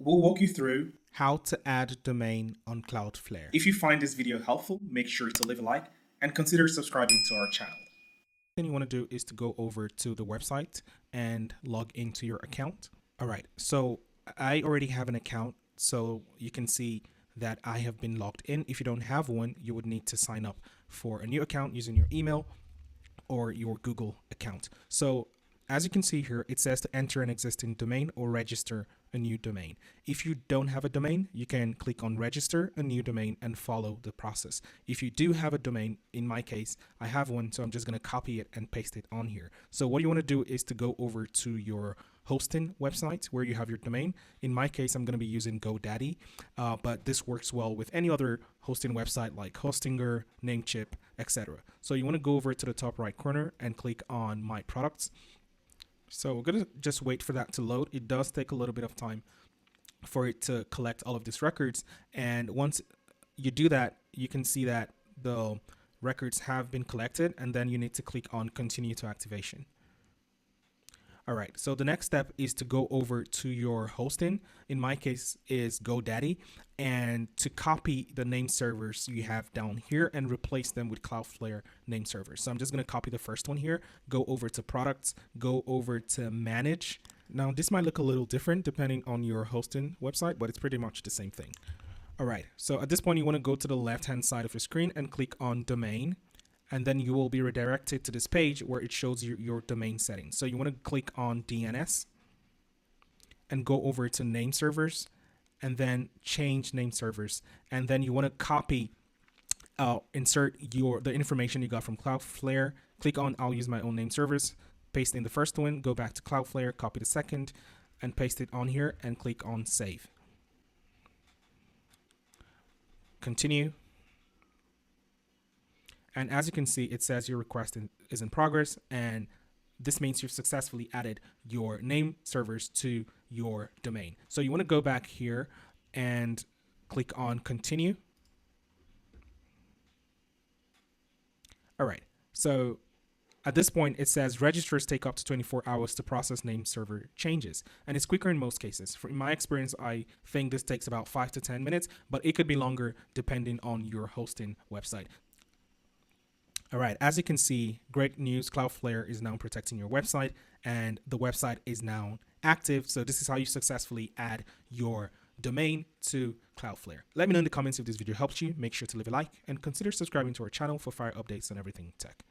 We'll walk you through. How to add domain on Cloudflare. If you find this video helpful, make sure to leave a like and consider subscribing to our channel. Thing you want to do is to go over to the website and log into your account. All right, so I already have an account, so you can see that I have been logged in. If you don't have one, you would need to sign up for a new account using your email or your Google account. So as you can see here, it says to enter an existing domain or register a new domain. If you don't have a domain, you can click on register a new domain and follow the process. If you do have a domain, in my case, I have one, so I'm just going to copy it and paste it on here. So what you want to do is to go over to your hosting website where you have your domain. In my case, I'm going to be using GoDaddy, but this works well with any other hosting website like Hostinger, Namecheap, etc. So you want to go over to the top right corner and click on My Products. So we're going to just wait for that to load. It does take a little bit of time for it to collect all of these records. And once you do that, you can see that the records have been collected, and then you need to click on Continue to Activation. All right, so the next step is to go over to your hosting. In my case is GoDaddy, and to copy the name servers you have down here and replace them with Cloudflare name servers. So I'm just going to copy the first one here, go over to products, go over to manage. Now this might look a little different depending on your hosting website, but it's pretty much the same thing. All right, so at this point you want to go to the left hand side of your screen and click on domain. And then you will be redirected to this page where it shows you your domain settings. So you want to click on DNS and go over to name servers and then change name servers. And then you want to copy, insert the information you got from Cloudflare. Click on I'll use my own name servers, paste in the first one, go back to Cloudflare, copy the second and paste it on here and click on save. Continue. And as you can see, it says your request is in progress, and this means you've successfully added your name servers to your domain. So you want to go back here and click on continue. All right, so at this point, it says registers take up to 24 hours to process name server changes, and it's quicker in most cases. In my experience, I think this takes about 5 to 10 minutes, but it could be longer depending on your hosting website. All right, as you can see, great news, Cloudflare is now protecting your website and the website is now active. So this is how you successfully add your domain to Cloudflare. Let me know in the comments if this video helped you. Make sure to leave a like and consider subscribing to our channel for fire updates on everything tech.